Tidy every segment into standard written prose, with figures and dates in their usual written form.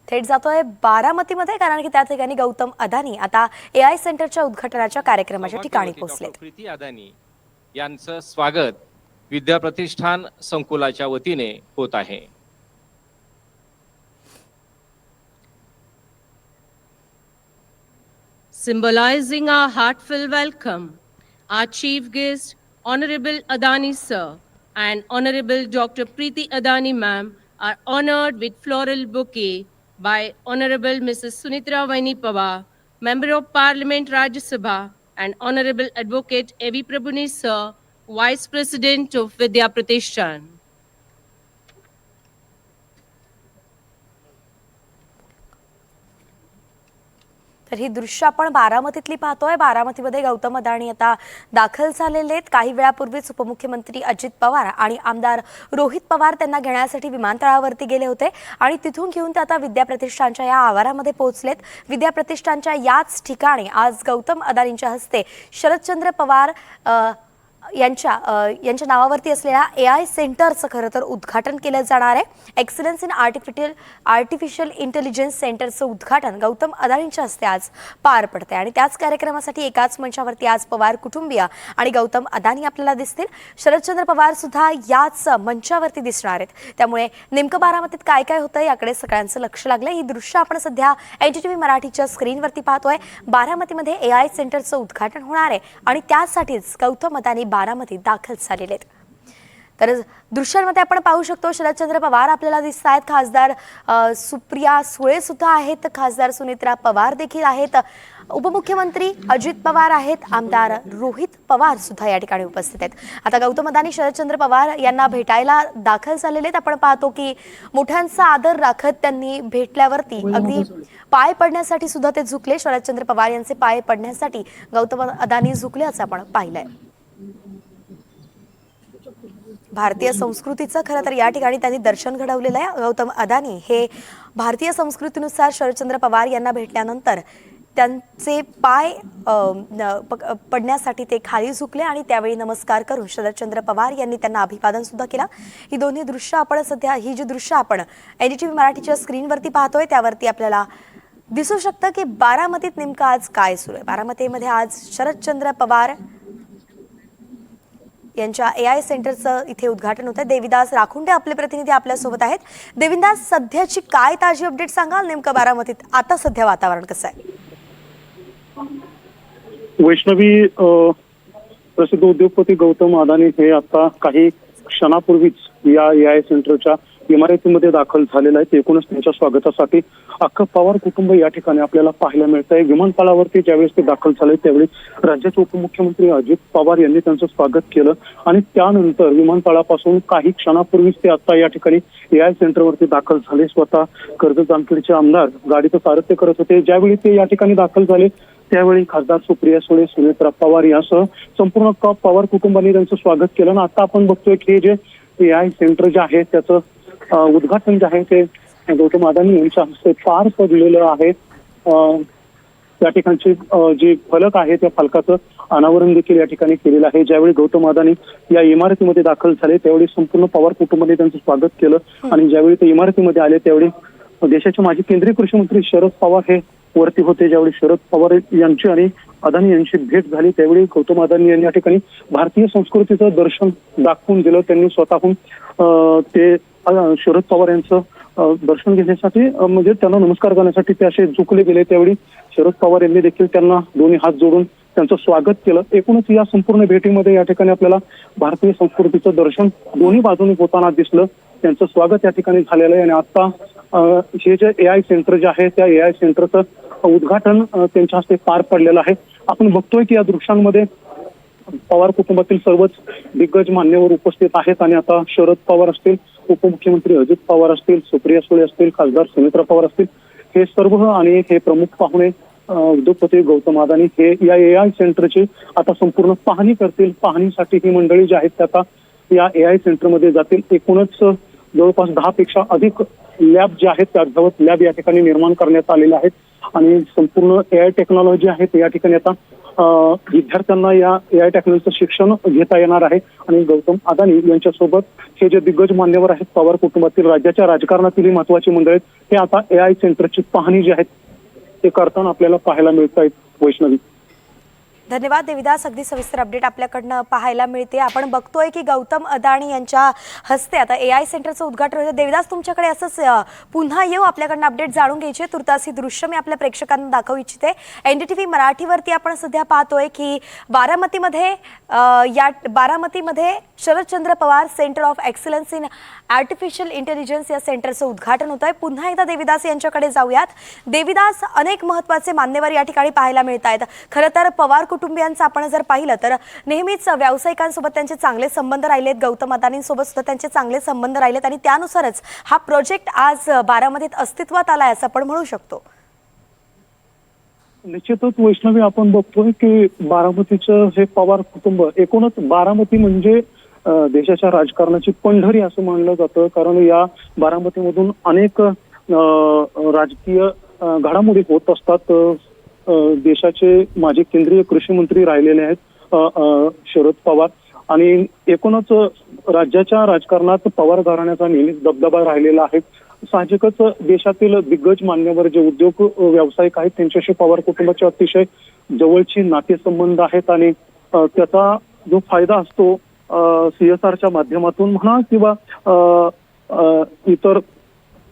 थेट जातोय बारामतीमध्ये, कारण की त्या ठिकाणी गौतम अदानी आता एआय सेंटरच्या उद्घाटनाच्या कार्यक्रमाच्या ठिकाणी पोहोचलेत. प्रीती अदानी यांचं स्वागत विद्या प्रतिष्ठान संकुलाच्या वतीने होत आहे. Symbolizing our heartfelt welcome, our chief guest, Honorable Adani Sir and Honorable Dr. Preeti Adani Ma'am are honored with floral bouquet by Honorable Mrs. Sunitra Vaini Pawar, Member of Parliament Rajya Sabha, and Honorable Advocate Evi Prabhuni Sir, Vice President of Vidya Pratishthan. तर ही दृश्य आपण बारामतीतली पाहतोय. बारामतीमध्ये गौतम अदानी आता दाखल झालेले आहेत. काही वेळापूर्वीच उपमुख्यमंत्री अजित पवार आणि आमदार रोहित पवार त्यांना घेण्यासाठी विमानतळावरती गेले होते आणि तिथून घेऊन ते आता विद्या प्रतिष्ठानच्या या आवारामध्ये पोहोचलेत. विद्या प्रतिष्ठानच्या याच ठिकाणी आज गौतम अदानींच्या हस्ते शरदचंद्र पवार यांच्या नावावरती असलेल्या एआय सेंटरचं खरं तर उद्घाटन केलं जाणार आहे. एक्सलन्स इन आर्टिफिशियल इंटेलिजन्स सेंटरचं उद्घाटन गौतम अदानींच्या हस्ते आज पार पडते आणि त्याच कार्यक्रमासाठी एकाच मंचावरती आज पवार कुटुंबीय आणि गौतम अदानी आपल्याला दिसतील. शरदचंद्र पवार सुद्धा याच मंचावरती दिसणार आहेत. त्यामुळे नेमकं बारामतीत काय काय होतं याकडे सगळ्यांचं लक्ष लागलंय. ही दृश्य आपण सध्या NDTV मराठीच्या स्क्रीनवरती पाहतोय. बारामतीमध्ये एआय सेंटरचं उद्घाटन होणार आहे आणि त्यासाठीच गौतम अदानी बारामतीत दाखल झालेले आहेत. तर दृश्यांमध्ये आपण पाहू शकतो शरदचंद्र पवार आपल्याला दिसत आहेत. खासदार सुप्रिया सुळे सुद्धा आहेत. खासदार सुनित्रा पवार देखील आहेत. उपमुख्यमंत्री अजित पवार आहेत. आमदार रोहित पवार सुद्धा या ठिकाणी उपस्थित आहेत. आता गौतम अदानी शरदचंद्र पवार यांना भेटायला दाखल झालेले आहेत. आपण पाहतो की मोठ्यांचा आदर राखत त्यांनी भेटल्यावरती अगदी पाय पडण्यासाठी सुद्धा ते झुकले. शरदचंद्र पवार यांचे पाय पडण्यासाठी गौतम अदानी झुकल्याचं आपण पाहिलंय. भारतीय संस्कृतीचं खरं तर या ठिकाणी त्यांनी दर्शन घडवलेलं आहे. गौतम अदानी हे भारतीय संस्कृतीनुसार शरदचंद्र पवार यांना भेटल्यानंतर त्यांचे पाय पडण्यासाठी ते खाली झुकले आणि त्यावेळी नमस्कार करून शरदचंद्र पवार यांनी त्यांना अभिवादन सुद्धा केलं. ही दोन्ही दृश्य आपण सध्या ही जी दृश्य आपण NDTV मराठीच्या स्क्रीनवरती पाहतोय त्यावरती आपल्याला दिसू शकतं की बारामतीत नेमकं आज काय सुरू आहे. बारामतीमध्ये आज शरदचंद्र पवार यांच्या एआय सेंटरचं इथे उद्घाटन होतं. देविदास राखुंडे आपले प्रतिनिधी आपल्या सोबत आहेत. देविदास, सध्याची काय ताजी अपडेट सांगाल? नेमकं बारामतीत आता सध्या वातावरण कसं आहे? वैष्णवी, प्रसिद्ध उद्योगपती गौतम अदानी हे आता काही क्षणापूर्वीच या एआय सेंटरच्या इमारतीमध्ये दाखल झालेले आहेत. एकूणच त्यांच्या स्वागतासाठी अख्खं पवार कुटुंब या ठिकाणी आपल्याला पाहायला मिळत आहे. विमानतळावरती ज्यावेळेस ते दाखल झाले त्यावेळी राज्याचे उपमुख्यमंत्री अजित पवार यांनी त्यांचं स्वागत केलं आणि त्यानंतर विमानतळापासून काही क्षणापूर्वीच ते आता या ठिकाणी एआय सेंटरवरती दाखल झाले. स्वतः कर्जत जामखेडचे आमदार गाडीचं सारथ्य करत होते. ज्यावेळी ते या ठिकाणी दाखल झाले त्यावेळी खासदार सुप्रिया सुळे, सुनित्रा पवार यासह संपूर्ण पवार कुटुंबाने त्यांचं स्वागत केलं. आता आपण बघतोय की जे एआय सेंटर जे आहे त्याचं उद्घाटन जे आहे ते गौतम अदानी यांच्या हस्ते पार पडलेलं आहे. त्या ठिकाणचे जे फलक आहे त्या फलकाचं अनावरण देखील या ठिकाणी केलेलं आहे. ज्यावेळी गौतम अदानी या इमारतीमध्ये दाखल झाले त्यावेळी संपूर्ण पवार कुटुंबाने त्यांचं स्वागत केलं आणि ज्यावेळी ते इमारतीमध्ये आले त्यावेळी देशाचे माजी केंद्रीय कृषी मंत्री शरद पवार हे वरती होते. ज्यावेळी शरद पवार यांची आणि अदानी यांची भेट झाली त्यावेळी गौतम अदानी यांनी या ठिकाणी भारतीय संस्कृतीचं दर्शन दाखवून दिलं. त्यांनी स्वतःहून ते शरद पवार यांचं दर्शन घेण्यासाठी म्हणजे त्यांना नमस्कार करण्यासाठी ते असे झुकले गेले. त्यावेळी शरद पवार यांनी देखील त्यांना दोन्ही हात जोडून त्यांचं स्वागत केलं. एकूणच या संपूर्ण भेटीमध्ये या ठिकाणी आपल्याला भारतीय संस्कृतीचं दर्शन दोन्ही बाजूने होताना दिसलं. त्यांचं स्वागत या ठिकाणी झालेलं आहे आणि आता हे जे एआय सेंटर जे आहे त्या एआय सेंटरचं उद्घाटन त्यांच्या हस्ते पार पडलेलं आहे. आपण बघतोय की या दृश्यांमध्ये पवार कुटुंबातील सर्वच दिग्गज मान्यवर उपस्थित आहेत आणि आता शरद पवार असतील, उपमुख्यमंत्री अजित पवार असतील, सुप्रिया सुळे असतील, खासदार सुनित्रा पवार असतील, हे सर्व आणि हे प्रमुख पाहुणे उद्योगपती गौतम अदानी हे या एआय सेंटरची आता संपूर्ण पाहणी करतील. पाहणीसाठी ही मंडळी जी आहेत त्या आता या एआय सेंटरमध्ये जातील. एकूणच जवळपास 10 पेक्षा अधिक लॅब जे आहेत त्या अर्धवट लॅब या ठिकाणी निर्माण करण्यात आलेल्या आहेत आणि संपूर्ण एआय टेक्नॉलॉजी आहे या ठिकाणी आता विद्यार्थ्यांना या AI टेक्नॉलॉजीचं शिक्षण घेता येणार आहे. आणि गौतम अदानी यांच्यासोबत हे जे दिग्गज मान्यवर आहेत पवार कुटुंबातील, राज्याच्या राजकारणातील महत्वाची मंडळी आहेत, ते आता AI सेंटरची पाहणी जी आहे ते करताना आपल्याला पाहायला मिळत आहेत. वैष्णवी, धन्यवाद देविदास, अगदी सविस्तर अपडेट आपल्याकडनं पाहायला मिळते. आपण बघतोय की गौतम अदानी यांच्या हस्ते आता AI सेंटरचं उद्घाटन होतं. देविदास, तुमच्याकडे असंच पुन्हा येऊ, आपल्याकडनं अपडेट जाणून घ्यायचे. तुर्तास ही दृश्य मी आपल्या प्रेक्षकांना दाखवू इच्छिते. NDTV मराठीवरती आपण सध्या पाहतोय की बारामतीमध्ये Sharadchandra Pawar centre of excellence in artificial intelligence या सेंटरचं उद्घाटन होत आहे. पुन्हा एकदा देविदास यांच्याकडे जाऊयात. देविदास, अनेक महत्त्वाचे मान्यवर या ठिकाणी पाहायला मिळत आहेत. खरं तर पवार कुटुंबियांचं आपण जर पाहिलं तर नेहमीच व्यावसायिकांसोबत त्यांचे चांगले संबंध राहिलेत, गौतम अदानींसोबत सुद्धा त्यांचे चांगले संबंध राहिलेत आणि त्यानुसारच हा प्रोजेक्ट आज बारामतीत अस्तित्वात आलाय असं आपण म्हणू शकतो. निश्चितच वैष्णवी, आपण बघतोय की बारामतीचं हे पवार कुटुंब, एकूणच बारामती म्हणजे देशाच्या राजकारणाची पंढरी असं म्हणलं जातं. कारण या बारामतीमधून अनेक राजकीय घडामोडी होत असतात. देशाचे माजी केंद्रीय कृषी मंत्री राहिलेले आहेत शरद पवार, आणि एकूणच राज्याच्या राजकारणात पवार घराण्याचा नेहमीच दबदबा राहिलेला आहे. साहजिकच देशातील दिग्गज मान्यवर जे उद्योग व्यावसायिक आहेत त्यांच्याशी पवार कुटुंबाचे अतिशय जवळची नातेसंबंध आहेत. आणि त्याचा जो फायदा असतो CSRच्या माध्यमातून म्हणा किंवा इतर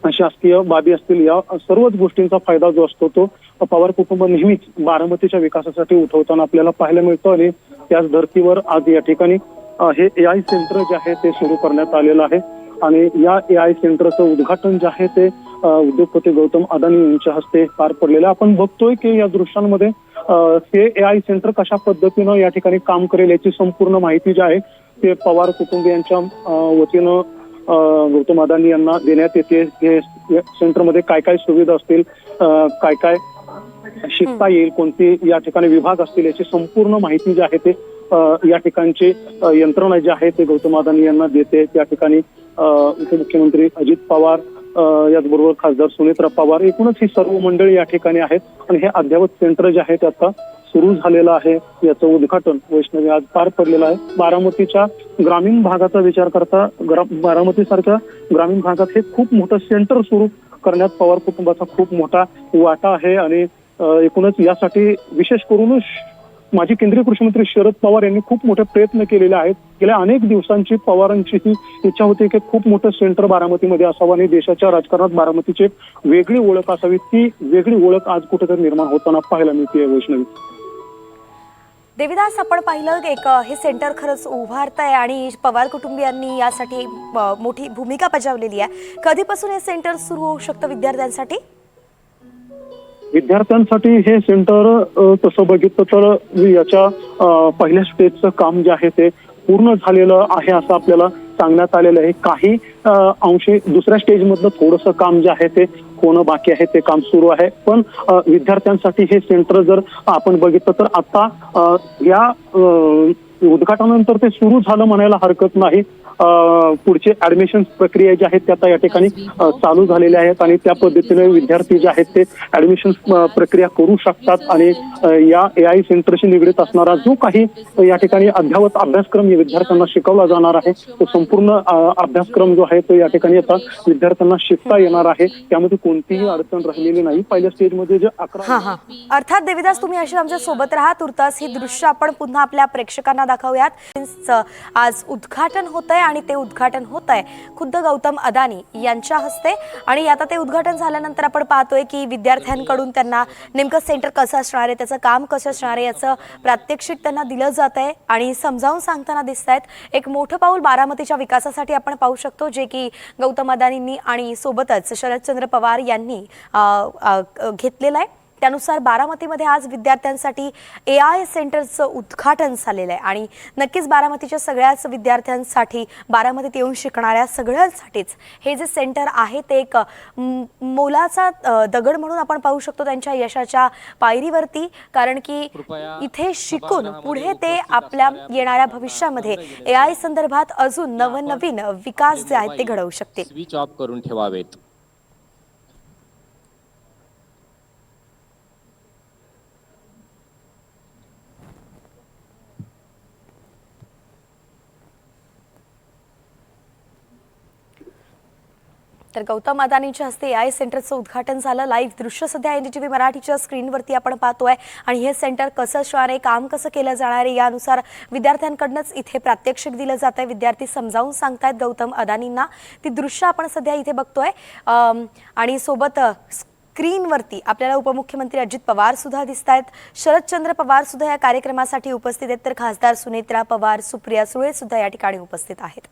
शासकीय बाबी असतील, या सर्वच गोष्टींचा फायदा जो असतो तो पवार कुटुंब नेहमीच बारामतीच्या विकासासाठी उठवताना आपल्याला पाहायला मिळतं. आणि त्याच धर्तीवर आज या ठिकाणी हे AI सेंटर जे आहे ते सुरू करण्यात आलेलं आहे. आणि या AI सेंटरचं उद्घाटन जे आहे ते उद्योगपती गौतम अदानी यांच्या हस्ते पार पडलेलं आहे. आपण बघतोय की या दृश्यांमध्ये हे AI सेंटर कशा पद्धतीनं या ठिकाणी काम करेल याची संपूर्ण माहिती जी आहे ते पवार कुटुंबियांच्या वतीनं गौतम अदानी यांना देण्यात येते. हे सेंटरमध्ये काय काय सुविधा असतील, काय काय शिकता येईल, कोणते या ठिकाणी विभाग असतील याची संपूर्ण माहिती जी आहे ते या ठिकाणची यंत्रणा जी आहे ते गौतम अदानी यांना देते. त्या ठिकाणी उपमुख्यमंत्री अजित पवार, याचबरोबर खासदार सुनेत्रा पवार, एकूणच ही सर्व मंडळी या ठिकाणी आहेत. आणि हे अद्ययावत सेंटर जे आहे ते आता सुरू झालेलं आहे. याचं उद्घाटन वैष्णवी आज पार पडलेलं आहे. बारामतीच्या ग्रामीण भागाचा विचार करता बारामतीसारख्या ग्रामीण भागात हे खूप मोठं सेंटर सुरू करण्यात पवार कुटुंबाचा खूप मोठा वाटा आहे. आणि एकूणच यासाठी विशेष करून माजी केंद्रीय कृषी मंत्री शरद पवार यांनी खूप मोठे प्रयत्न केलेले आहेत. गेल्या अनेक दिवसांची पवारांची ही इच्छा होती की खूप मोठं सेंटर बारामतीमध्ये असावं आणि देशाच्या राजकारणात बारामतीची वेगळी ओळख असावी. ती वेगळी ओळख आज कुठेतरी निर्माण होताना पाहायला मिळते. वैष्णवी, देविदास, आपण पाहिलं एक हे सेंटर खरंच उभारत आहे आणि पवार कुटुंबियांनी यासाठी मोठी भूमिका बजावलेली आहे. कधीपासून हे सेंटर सुरू होऊ शकतं विद्यार्थ्यांसाठी? विद्यार्थ्यांसाठी हे सेंटर तसं बघितलं तर याच्या पहिल्या स्टेजचं काम जे आहे ते पूर्ण झालेलं आहे असं आपल्याला सांगण्यात आलेलं आहे. काही अंशी दुसऱ्या स्टेजमधलं थोडंसं काम जे आहे ते होणं बाकी आहे, ते काम सुरू आहे. पण विद्यार्थ्यांसाठी हे सेंटर जर आपण बघितलं तर आता या उद्घाटनानंतर ते सुरू झालं म्हणायला हरकत नाही. पुढचे ऍडमिशन प्रक्रिया जी आहेत त्या आता या ठिकाणी चालू झालेल्या आहेत आणि त्या पद्धतीने विद्यार्थी जे आहेत ते ऍडमिशन प्रक्रिया करू शकतात. आणि या AI सेंटरशी निगडीत असणारा जो काही या ठिकाणी अद्ययावत अभ्यासक्रम या विद्यार्थ्यांना शिकवला जाणार आहे तो संपूर्ण अभ्यासक्रम जो आहे तो या ठिकाणी आता विद्यार्थ्यांना शिकता येणार आहे. त्यामध्ये कोणतीही अडचण राहिलेली नाही. पहिल्या स्टेजमध्ये जे 11 अर्थात देविदास, तुम्ही अशी आमच्या सोबत राहा. तुर्तास ही दृश्य आपण पुन्हा आपल्या प्रेक्षकांना दाखवूयात. आज उद्घाटन होतंय आणि ते उद्घाटन होत आहे खुद्द गौतम अदानी यांच्या हस्ते. आणि आता ते उद्घाटन झाल्यानंतर आपण पाहतोय की विद्यार्थ्यांकडून त्यांना नेमकं सेंटर कसं असणार आहे, त्याचं काम कसं असणार आहे याचं प्रात्यक्षिक त्यांना दिलं जात आहे आणि समजावून सांगताना दिसत आहेत. एक मोठं पाऊल बारामतीच्या विकासासाठी आपण पाहू शकतो, जे की गौतम अदानींनी आणि सोबतच शरदचंद्र पवार यांनी घेतलेलं आहे. त्यानुसार बारामतीमध्ये आज विद्यार्थ्यांसाठी AI सेंटरचं उद्घाटन झालेलं आहे आणि नक्कीच बारामतीच्या सगळ्याच विद्यार्थ्यांसाठी, बारामतीत येऊन शिकणाऱ्या सगळ्यांसाठीच हे जे सेंटर आहे ते एक मोलाचा दगड म्हणून आपण पाहू शकतो त्यांच्या यशाच्या पायरीवरती. कारण की इथे शिकून पुढे ते आपल्या येणाऱ्या भविष्यामध्ये AI संदर्भात अजून नवनवीन विकास जे आहेत ते घडवू शकतील. स्विच ऑफ करून ठेवावेत. तर गौतम अदानींच्या हस्ते एआय सेंटरचं उद्घाटन झालं. लाईव्ह दृश्य सध्या एनडीटीव्ही मराठीच्या स्क्रीनवरती आपण पाहतोय आणि हे सेंटर कसं असणार आहे, काम कसं केलं जाणार आहे, यानुसार विद्यार्थ्यांकडनंच इथे प्रात्यक्षिक दिलं जात आहे. विद्यार्थी समजावून सांगतायत गौतम अदानींना. ती दृश्य आपण सध्या इथे बघतोय आणि सोबत स्क्रीनवरती आपल्याला उपमुख्यमंत्री अजित पवार सुद्धा दिसत आहेत. शरदचंद्र पवार सुद्धा या कार्यक्रमासाठी उपस्थित आहेत, तर खासदार सुनेत्रा पवार, सुप्रिया सुळे सुद्धा या ठिकाणी उपस्थित आहेत.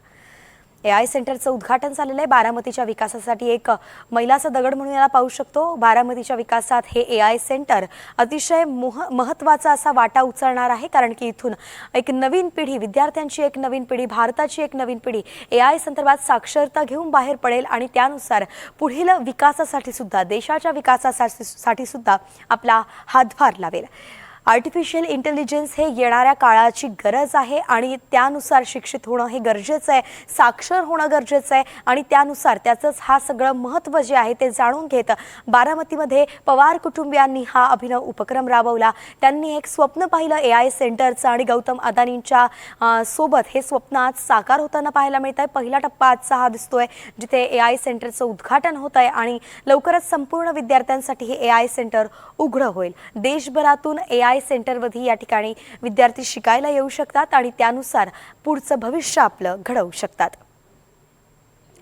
एआय सेंटरचं उद्घाटन झालेलं आहे. बारामतीच्या विकासासाठी एक मैलाचा दगड म्हणून याला पाहू शकतो. बारामतीच्या विकासात हे एआय सेंटर अतिशय महत्त्वाचा असा वाटा उचलणार आहे, कारण की इथून एक नवीन पिढी, विद्यार्थ्यांची एक नवीन पिढी, भारताची एक नवीन पिढी एआय संदर्भात साक्षरता घेऊन बाहेर पडेल आणि त्यानुसार पुढील विकासासाठी सुद्धा, देशाच्या विकासासाठी सुद्धा आपला हातभार लावेल. आर्टिफिशियल इंटेलिजन्स हे येणाऱ्या काळाची गरज आहे आणि त्यानुसार शिक्षित होणं हे गरजेचं आहे, साक्षर होणं गरजेचं आहे आणि त्यानुसार त्याचंच हा सगळं महत्त्व जे आहे ते जाणून घेत बारामतीमध्ये पवार कुटुंबियांनी हा अभिनव उपक्रम राबवला. त्यांनी एक स्वप्न पाहिलं एआय सेंटरचं आणि गौतम अदानींच्या सोबत हे स्वप्न आज साकार होताना पाहायला मिळत आहे. पहिला टप्पा आजचा हा दिसतोय, जिथे एआय सेंटरचं उद्घाटन होत आहे आणि लवकरच संपूर्ण विद्यार्थ्यांसाठी हे एआय सेंटर उघडं होईल. देशभरातून एआय सेंटरमध्ये या ठिकाणी विद्यार्थी शिकायला येऊ शकतात आणि त्यानुसार पुढचं भविष्य आपलं घडवू शकतात.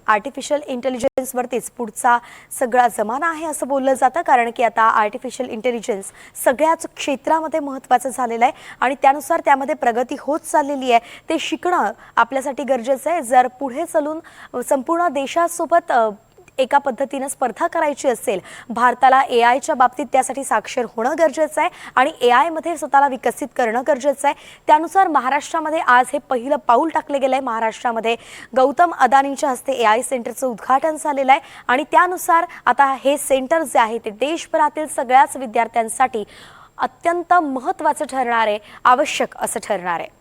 आर्टिफिशियल इंटेलिजन्सवरतीच पुढचा सगळा जमाना आहे असं बोललं जातं, कारण की आता आर्टिफिशियल इंटेलिजन्स सगळ्याच क्षेत्रामध्ये महत्त्वाचं झालेलं आहे आणि त्यानुसार त्यामध्ये प्रगती होत चाललेली आहे. ते शिकणं आपल्यासाठी गरजेचं आहे. जर पुढे चालून संपूर्ण देशासोबत एका पद्धतीनं स्पर्धा करायची असेल, भारताला एआयच्या बाबतीत त्यासाठी साक्षर होणं गरजेचं आहे आणि एआयमध्ये स्वतःला विकसित करणं गरजेचं आहे. त्यानुसार महाराष्ट्रामध्ये आज हे पहिलं पाऊल टाकलं गेलं आहे. महाराष्ट्रामध्ये गौतम अदानींच्या हस्ते एआय सेंटरचं उद्घाटन झालेलं आहे आणि त्यानुसार आता हे सेंटर जे आहे ते देशभरातील सगळ्याच विद्यार्थ्यांसाठी अत्यंत महत्त्वाचं ठरणार आहे, आवश्यक असं ठरणार आहे.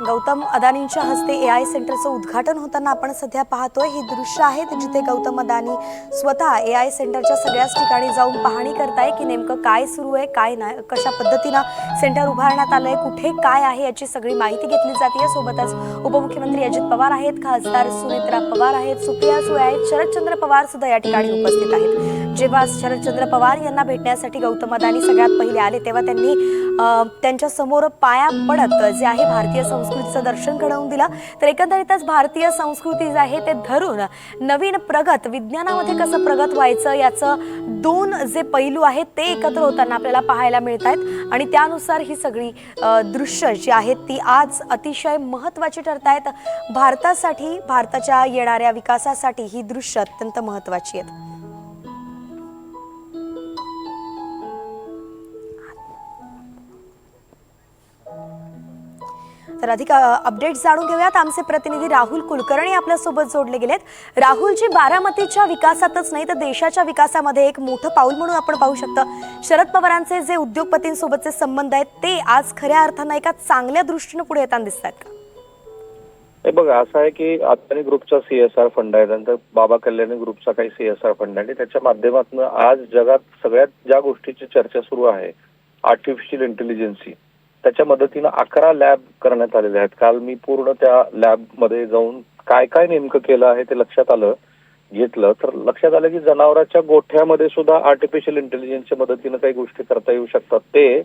गौतम अदानींच्या हस्ते एआय सेंटरचं उद्घाटन होताना आपण सध्या पाहतोय. ही दृश्य आहेत जिथे गौतम अदानी स्वतः एआय सेंटरच्या सगळ्याच ठिकाणी जाऊन पाहणी करताय की नेमकं काय सुरू आहे, काय नाही, कशा पद्धतीनं सेंटर उभारण्यात आलंय, कुठे काय आहे याची सगळी माहिती घेतली जाते. सोबतच उपमुख्यमंत्री अजित पवार आहेत, खासदार सुनेत्रा पवार आहेत, सुप्रिया सुळे आहेत, शरदचंद्र पवार सुद्धा या ठिकाणी उपस्थित आहेत. जेव्हा शरदचंद्र पवार यांना भेटण्यासाठी गौतम अदानी सगळ्यात पहिले आले, तेव्हा त्यांनी त्यांच्या समोर पाया पडत जे आहे भारतीय संस्कृतीचं दर्शन घडवून दिलं. तर एकंदरीतच भारतीय संस्कृती जे आहे ते धरून नवीन प्रगत, विज्ञानामध्ये कसं प्रगत व्हायचं याचं दोन जे पैलू आहेत ते एकत्र होताना आपल्याला पाहायला मिळत आहेत आणि त्यानुसार ही सगळी दृश्य जी आहेत ती आज अतिशय महत्त्वाची ठरत आहेत. भारतासाठी, भारताच्या येणाऱ्या विकासासाठी ही दृश्य अत्यंत महत्त्वाची आहेत. तर अधिक अपडेट्स जाणून घेऊयात. आमचे प्रतिनिधी राहुल कुलकर्णी आपल्यासोबत जोडले गेलेत. राहुलजी, बारामतीच्या विकासातच नाही तर देशाच्या विकासामध्ये एक मोठं पाऊल म्हणून आपण पाहू शकतो, शरद पवारांचे जे उद्योगपतींसोबतचे संबंध आहेत ते आज खऱ्या अर्थानं एका चांगल्या दृष्टीने पुढे येताना दिसत आहेत का? हे बघा, असं आहे की अदानी ग्रुपचा CSR फंड आहे, नंतर बाबा कल्याणी ग्रुपचा काही CSR फंड आहे. त्याच्या माध्यमातून आज जगात सगळ्यात ज्या गोष्टीची चर्चा सुरू आहे, आर्टिफिशियल इंटेलिजन्स, त्याच्या मदतीनं 11 लॅब करण्यात आलेले आहेत. काल मी पूर्ण त्या लॅबमध्ये जाऊन काय काय नेमकं केलं आहे ते लक्षात घेतलं तर लक्षात आलं की जनावरांच्या गोठ्यामध्ये सुद्धा आर्टिफिशियल इंटेलिजन्सच्या मदतीनं काही गोष्टी करता येऊ शकतात. ते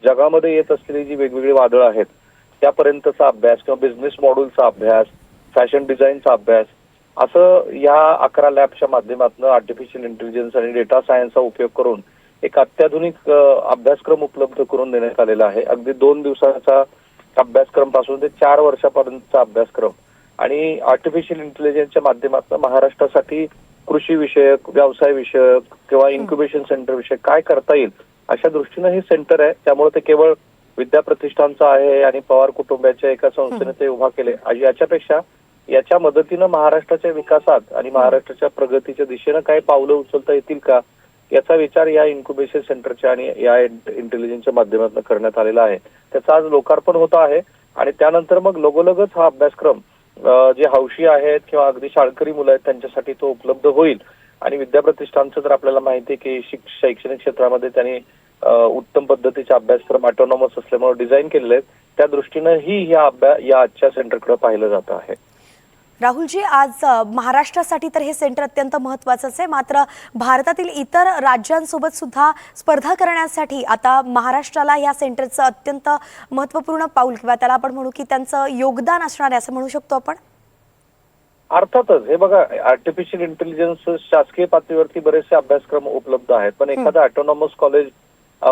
जगामध्ये येत असलेली जी वेगवेगळी वादळं आहेत त्यापर्यंतचा अभ्यास किंवा बिझनेस मॉडेलचा अभ्यास, फॅशन डिझाईनचा अभ्यास, असं या 11 लॅबच्या माध्यमातून आर्टिफिशियल इंटेलिजन्स आणि डेटा सायन्सचा उपयोग करून एक अत्याधुनिक अभ्यासक्रम उपलब्ध करून देण्यात आलेला आहे. अगदी 2 दिवसाचा अभ्यासक्रम पासून ते 4 वर्षापर्यंतचा अभ्यासक्रम आणि आर्टिफिशियल इंटेलिजन्सच्या माध्यमातून महाराष्ट्रासाठी कृषी विषयक, व्यवसाय विषयक किंवा इन्क्युबेशन सेंटर विषयक काय करता येईल अशा दृष्टीनं हे सेंटर आहे. त्यामुळे ते केवळ विद्या प्रतिष्ठानचं आहे आणि पवार कुटुंबाच्या एका संस्थेने ते उभा केले याच्यापेक्षा याच्या मदतीनं महाराष्ट्राच्या विकासात आणि महाराष्ट्राच्या प्रगतीच्या दिशेनं काय पावलं उचलता येतील का याचा विचार या इन्क्युबेशन सेंटरच्या आणि या इंटेलिजन्सच्या माध्यमातून करण्यात आलेला आहे. त्याचं आज लोकार्पण होत आहे आणि त्यानंतर मग लगोलगच हा अभ्यासक्रम जे हौशी आहेत किंवा अगदी शाळकरी मुलं आहेत त्यांच्यासाठी तो उपलब्ध होईल. आणि विद्याप्रतिष्ठानचं तर आपल्याला माहिती आहे की शैक्षणिक क्षेत्रामध्ये त्यांनी उत्तम पद्धतीचे अभ्यासक्रम ऑटोनॉमस असल्यामुळे डिझाईन केलेले आहेत. त्या दृष्टीनं ही या आजच्या सेंटरकडे पाहिलं जात आहे. राहुलजी, आज महाराष्ट्रासाठी तर हे सेंटर अत्यंत महत्त्वाचंच आहे, मात्र भारतातील इतर राज्यांसोबत सुद्धा स्पर्धा करण्यासाठी आता महाराष्ट्राला या सेंटरचं अत्यंत महत्त्वपूर्ण पाऊल किंवा त्याला आपण म्हणू की त्यांचं योगदान असणार आहे असं म्हणू शकतो आपण. अर्थातच हे बघा, आर्टिफिशियल इंटेलिजन्स शासकीय पातळीवरती बरेचसे अभ्यासक्रम उपलब्ध आहेत, पण एखादं ऑटोनॉमस कॉलेज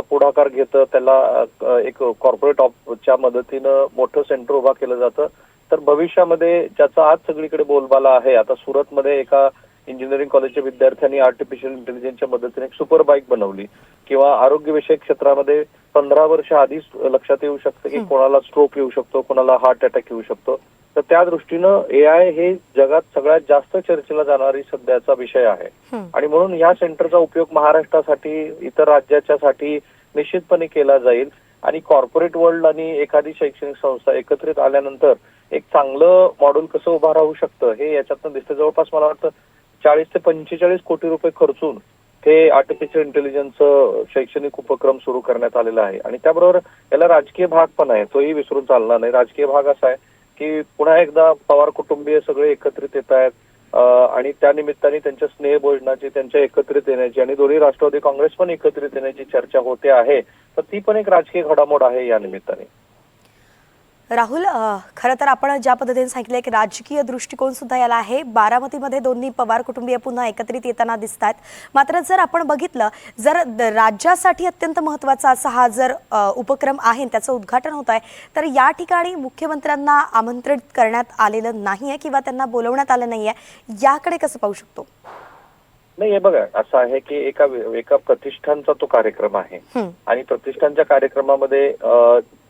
पुढाकार घेतं, त्याला एक कॉर्पोरेट ऑफच्या मदतीनं मोठं सेंटर उभा केलं जातं, तर भविष्यामध्ये ज्याचा आज सगळीकडे बोलबाला आहे. आता सुरतमध्ये एका इंजिनिअरिंग कॉलेजच्या विद्यार्थ्यांनी आर्टिफिशियल इंटेलिजन्सच्या मदतीने एक सुपर बाईक बनवली. किंवा आरोग्यविषयक क्षेत्रामध्ये 15 वर्ष आधीच लक्षात येऊ शकतं की कोणाला स्ट्रोक येऊ शकतो, कोणाला हार्ट अटॅक येऊ शकतो. तर त्या दृष्टीनं AI हे जगात सगळ्यात जास्त चर्चेला जाणारी सध्याचा विषय आहे. आणि म्हणून या सेंटरचा उपयोग महाराष्ट्रासाठी, इतर राज्याच्यासाठी निश्चितपणे केला जाईल. आणि कॉर्पोरेट वर्ल्ड आणि एखादी शैक्षणिक संस्था एकत्रित आल्यानंतर एक चांगलं मॉडेल कसं उभं राहू शकतं हे याच्यातनं दिसतं. जवळपास मला वाटतं 40 ते 45 कोटी रुपये खर्चून हे आर्टिफिशियल इंटेलिजन्सचं शैक्षणिक उपक्रम सुरू करण्यात आलेला आहे. आणि त्याबरोबर याला राजकीय भाग पण आहे, तोही विसरून चालणार नाही. राजकीय भाग असा आहे की पुन्हा एकदा पवार कुटुंबीय सगळे एकत्रित येत आहेत आणि त्या निमित्ताने त्यांच्या स्नेहभोजनाची, त्यांच्या एकत्रित येण्याची आणि दोन्ही राष्ट्रवादी काँग्रेस पण एकत्रित येण्याची चर्चा होते आहे. तर ती पण एक राजकीय घडामोड आहे या निमित्ताने. राहुल, खरं तर आपण ज्या पद्धतीने सांगितलं की राजकीय दृष्टिकोन सुद्धा याला आहे. बारामतीमध्ये दोन्ही पवार कुटुंबीय पुन्हा एकत्रित येताना दिसत आहेत. मात्र जर आपण बघितलं, जर राज्यासाठी अत्यंत महत्त्वाचा असा हा जर उपक्रम आहे, त्याचं उद्घाटन होत आहे, तर या ठिकाणी मुख्यमंत्र्यांना आमंत्रित करण्यात आलेलं नाही आहे किंवा त्यांना बोलवण्यात आलं नाही आहे, याकडे कसं पाहू शकतो? नाही, हे बघा, असं आहे की एका प्रतिष्ठानचा तो कार्यक्रम आहे आणि प्रतिष्ठानच्या कार्यक्रमामध्ये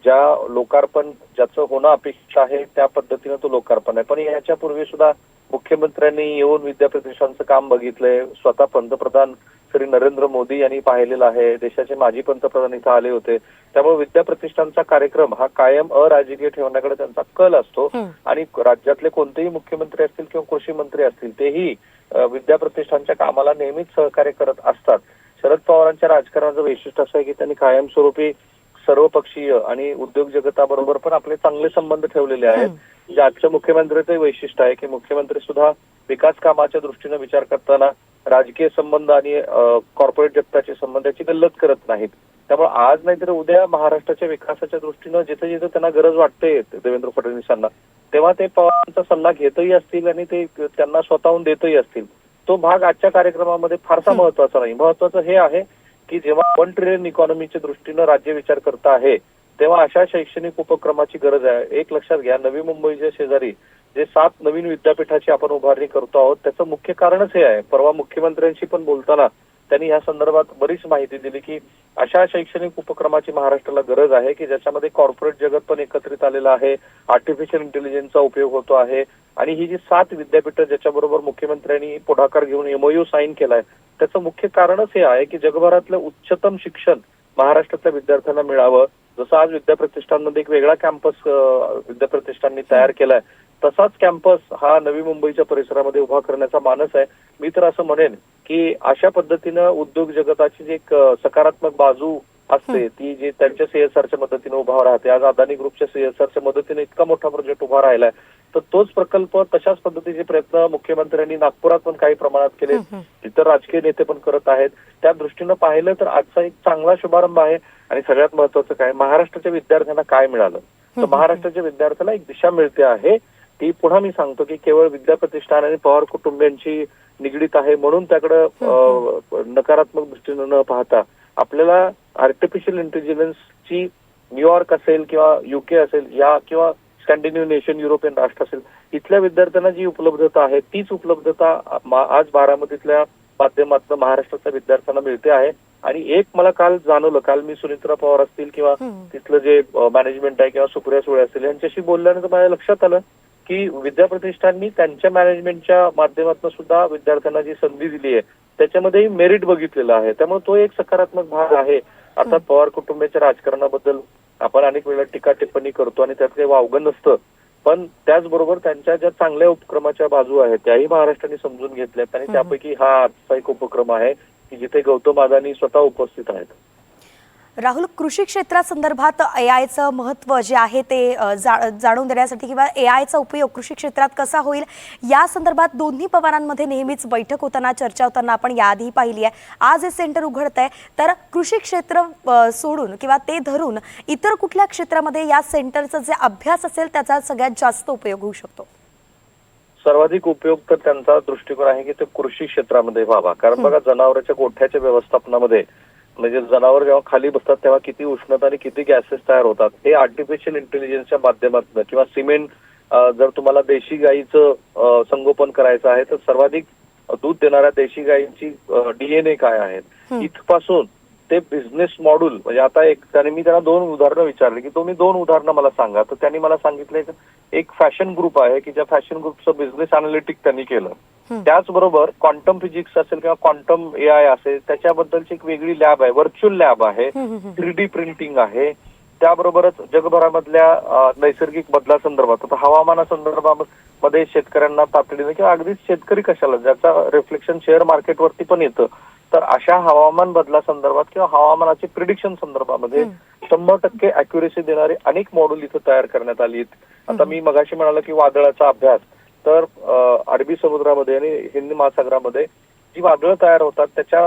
ज्या लोकार्पण ज्याचं होणं अपेक्षित आहे त्या पद्धतीनं तो लोकार्पण आहे. पण याच्यापूर्वी सुद्धा मुख्यमंत्र्यांनी येऊन विद्याप्रतिष्ठानचं काम बघितलंय. स्वतः पंतप्रधान श्री नरेंद्र मोदी यांनी पाहिलेलं आहे. देशाचे माजी पंतप्रधान इथं आले होते. त्यामुळे विद्याप्रतिष्ठानचा कार्यक्रम हा कायम अराजकीय ठेवण्याकडे त्यांचा कल असतो. आणि राज्यातले कोणतेही मुख्यमंत्री असतील किंवा कृषी मंत्री असतील तेही विद्याप्रतिष्ठानच्या कामाला नेहमीच सहकार्य करत असतात. शरद पवारांच्या राजकारणाचं वैशिष्ट्य असं आहे की त्यांनी कायमस्वरूपी सर्वपक्षीय आणि उद्योग जगताबरोबर पण आपले चांगले संबंध ठेवलेले आहेत. जे आजच्या मुख्यमंत्र्यांचं वैशिष्ट्य आहे की मुख्यमंत्री सुद्धा विकास कामाच्या दृष्टीने विचार करताना राजकीय संबंध आणि कॉर्पोरेट जगताचे संबंधाची गल्लत करत नाहीत. त्यामुळे आज नाहीतर उद्या महाराष्ट्राच्या विकासाच्या दृष्टीनं जिथे जिथे त्यांना गरज वाटते देवेंद्र फडणवीसांना, तेव्हा ते पवारांचा सल्ला घेतही असतील आणि ते त्यांना स्वतःहून देतही असतील. तो भाग आजच्या कार्यक्रमामध्ये फारसा महत्वाचा नाही. महत्वाचं हे आहे की जेव्हा 1 ट्रिलियन इकॉनॉमीच्या दृष्टीनं राज्य विचार करत आहे तेव्हा अशा शैक्षणिक उपक्रमाची गरज आहे. एक लक्षात घ्या, नवी मुंबईच्या शेजारी जे 7 नवीन विद्यापीठाची आपण उभारणी करतो आहोत त्याचं मुख्य कारणच हे आहे. परवा मुख्यमंत्र्यांशी पण बोलताना त्यांनी या संदर्भात बरीच माहिती दिली की अशा शैक्षणिक उपक्रमाची महाराष्ट्राला गरज आहे की ज्याच्यामध्ये कॉर्पोरेट जगत पण एकत्रित आलेलं आहे, आर्टिफिशियल इंटेलिजन्सचा उपयोग होतो आहे. आणि ही जी 7 विद्यापीठं ज्याच्याबरोबर मुख्यमंत्र्यांनी पुढाकार घेऊन MOU साईन केलाय त्याचं मुख्य कारणच हे आहे की जगभरातलं उच्चतम शिक्षण महाराष्ट्रातल्या विद्यार्थ्यांना मिळावं. जसं आज विद्याप्रतिष्ठानमध्ये एक वेगळा कॅम्पस विद्याप्रतिष्ठाननी तयार केलाय, तसाच कॅम्पस हा नवी मुंबईच्या परिसरामध्ये उभा करण्याचा मानस आहे. मी तर असं म्हणेन की अशा पद्धतीनं उद्योग जगताची जी एक सकारात्मक बाजू असते ती जी त्यांच्या CSRच्या मदतीने उभा राहते. आज अदानी ग्रुपच्या CSRच्या मदतीने इतका मोठा प्रोजेक्ट उभा राहिलाय, तर तोच प्रकल्प तशाच पद्धतीचे प्रयत्न मुख्यमंत्र्यांनी नागपुरात पण काही प्रमाणात केले, इतर राजकीय नेते पण करत आहेत. त्या दृष्टीनं पाहिलं तर आजचा एक चांगला शुभारंभ आहे. आणि सगळ्यात महत्वाचं काय, महाराष्ट्राच्या विद्यार्थ्यांना काय मिळालं तर महाराष्ट्राच्या विद्यार्थ्याला एक दिशा मिळते आहे. ती पुन्हा मी सांगतो की केवळ विद्याप्रतिष्ठान आणि पवार कुटुंबियांची निगडीत आहे म्हणून त्याकडे नकारात्मक दृष्टीने न पाहता आपल्याला आर्टिफिशियल इंटेलिजन्सची न्यूयॉर्क असेल किंवा UK असेल या किंवा स्कॅन्डिनेव्हियन नेशन, युरोपियन राष्ट्र असेल, इथल्या विद्यार्थ्यांना जी उपलब्धता आहे तीच उपलब्धता आज बारामतीतल्या माध्यमातून महाराष्ट्राच्या विद्यार्थ्यांना मिळते आहे. आणि एक मला काल जाणवलं, काल मी सुनित्रा पवार असतील किंवा तिथलं जे मॅनेजमेंट आहे किंवा सुप्रिया सुळे असतील यांच्याशी बोलल्यानंतर माझ्या लक्षात आलं की विद्याप्रतिष्ठाननी त्यांच्या मॅनेजमेंटच्या माध्यमातून सुद्धा विद्यार्थ्यांना जी संधी दिली आहे त्याच्यामध्ये मेरिट बघितलेलं आहे. त्यामुळे तो एक सकारात्मक भाग आहे. अर्थात पवार कुटुंबाच्या राजकारणाबद्दल आपण अनेक वेळा टीका टिप्पणी करतो आणि त्यात काही वावगं नसतं, पण त्याचबरोबर त्यांच्या ज्या चांगल्या उपक्रमाच्या बाजू आहेत त्याही महाराष्ट्राने समजून घेतल्यात आणि त्यापैकी हा आजचा एक उपक्रम आहे की जिथे गौतम अदानी स्वतः उपस्थित आहेत. राहुल, कृषी क्षेत्रासंदर्भात एआयचं महत्त्व जे आहे ते जाणून देण्यासाठी किंवा एआयचा उपयोग कृषी क्षेत्रात कसा होईल या संदर्भात दोन्ही पवारांमध्ये नेहमीच बैठक होताना चर्चा होताना आपण याआधी पाहिली आहे. आज हे सेंटर उघडत आहे, तर कृषी क्षेत्र सोडून किंवा ते धरून इतर कुठल्या क्षेत्रामध्ये या सेंटरचा जे अभ्यास असेल त्याचा सगळ्यात जास्त उपयोग होऊ शकतो? सर्वाधिक उपयोग तर त्यांचा दृष्टिकोन आहे की ते कृषी क्षेत्रामध्ये व्हावा. कारण बघा, जनावरांच्या गोठ्याच्या व्यवस्थापनामध्ये म्हणजे जनावर जेव्हा खाली बसतात तेव्हा किती उष्णता आणि किती गॅसेस तयार होतात हे आर्टिफिशियल इंटेलिजन्सच्या माध्यमातून किंवा सिमेंट जर तुम्हाला देशी गायीचं संगोपन करायचं आहे तर सर्वाधिक दूध देणाऱ्या देशी गायींची DNA काय आहेत इथपासून ते बिझनेस मॉड्यूल. म्हणजे आता मी त्यांना 2 उदाहरणं विचारली की तुम्ही 2 उदाहरणं मला सांगा, तर त्यांनी मला सांगितले एक फॅशन ग्रुप आहे की ज्या फॅशन ग्रुपचं बिझनेस अनालिटिक त्यांनी केलं. त्याचबरोबर क्वांटम फिजिक्स असेल किंवा क्वांटम AI असेल त्याच्याबद्दलची एक वेगळी लॅब आहे, व्हर्च्युअल लॅब आहे, 3D प्रिंटिंग आहे. त्याबरोबरच जगभरामधल्या नैसर्गिक बदलासंदर्भात आता हवामानासंदर्भामध्ये शेतकऱ्यांना तातडीने किंवा अगदीच शेतकरी कशाला ज्याचा रिफ्लेक्शन शेअर मार्केटवरती पण येतं, तर अशा हवामान बदलासंदर्भात किंवा हवामानाचे प्रिडिक्शन संदर्भामध्ये 100% अॅक्युरेसी देणारे अनेक मॉड्यूल इथं तयार करण्यात आली. आता मी मगाशी म्हणालो की वादळाचा अभ्यास, तर अरबी समुद्रामध्ये आणि हिंद महासागरामध्ये जी वादळं तयार होतात त्याच्या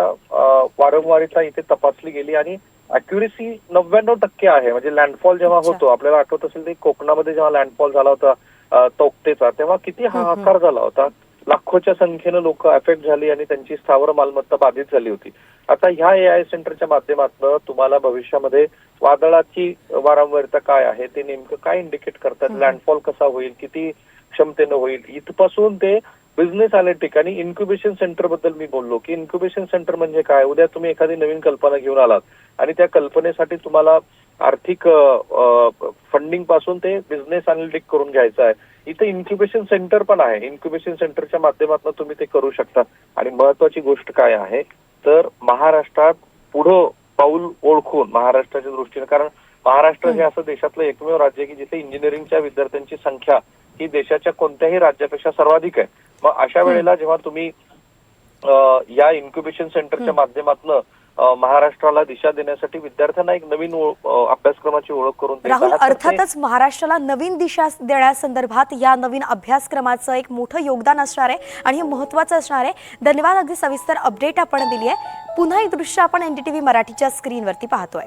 वारंवारिता इथे तपासली गेली आणि अॅक्युरेसी 99% आहे. म्हणजे लँडफॉल जेव्हा होतो, आपल्याला आठवत असेल ते कोकणामध्ये जेव्हा लँडफॉल झाला होता तोक्तेचा, तेव्हा किती हाहाकार झाला होता. लाखोच्या संख्येनं लोक अफेक्ट झाली आणि त्यांची स्थावर मालमत्ता बाधित झाली होती. आता ह्या AI सेंटरच्या माध्यमातून तुम्हाला भविष्यामध्ये वादळाची वारंवारिता काय आहे ते नेमकं काय इंडिकेट करतात, लँडफॉल कसा होईल, किती क्षमतेनं होईल, इथपासून ते बिझनेस अनालिटिक आणि इन्क्युबेशन सेंटर बद्दल मी बोललो की इन्क्युबेशन सेंटर म्हणजे काय. उद्या तुम्ही एखादी नवीन कल्पना घेऊन आलात आणि त्या कल्पनेसाठी तुम्हाला आर्थिक फंडिंग पासून ते बिझनेस अनालिटिक करून घ्यायचं आहे. इथे इन्क्युबेशन सेंटर पण आहे. इन्क्युबेशन सेंटरच्या माध्यमातून तुम्ही ते करू शकता. आणि महत्वाची गोष्ट काय आहे तर महाराष्ट्रात पुढं पाऊल ओळखून महाराष्ट्राच्या दृष्टीने, कारण महाराष्ट्र हे असं देशातलं एकमेव राज्य आहे की जिथे इंजिनिअरिंगच्या विद्यार्थ्यांची संख्या ही देशाच्या कोणत्याही राज्यापेक्षा सर्वाधिक आहे. मग अशा वेळेला जेव्हा तुम्ही या इन्क्युबेशन सेंटरच्या माध्यमातून महाराष्ट्राला दिशा देण्यासाठी विद्यार्थ्यांना एक नवीन अभ्यासक्रमाची ओळख करून देत राहुल, आहात. अर्थातच महाराष्ट्राला नवीन दिशा देण्यासंदर्भात या नवीन अभ्यासक्रमाचं एक मोठं योगदान असणार आहे आणि हे महत्त्वाचं असणार आहे. धन्यवाद, अगदी सविस्तर अपडेट आपण दिली आहे. पुन्हा ही दृश्य आपण NDTV मराठीच्या स्क्रीनवरती पाहतोय.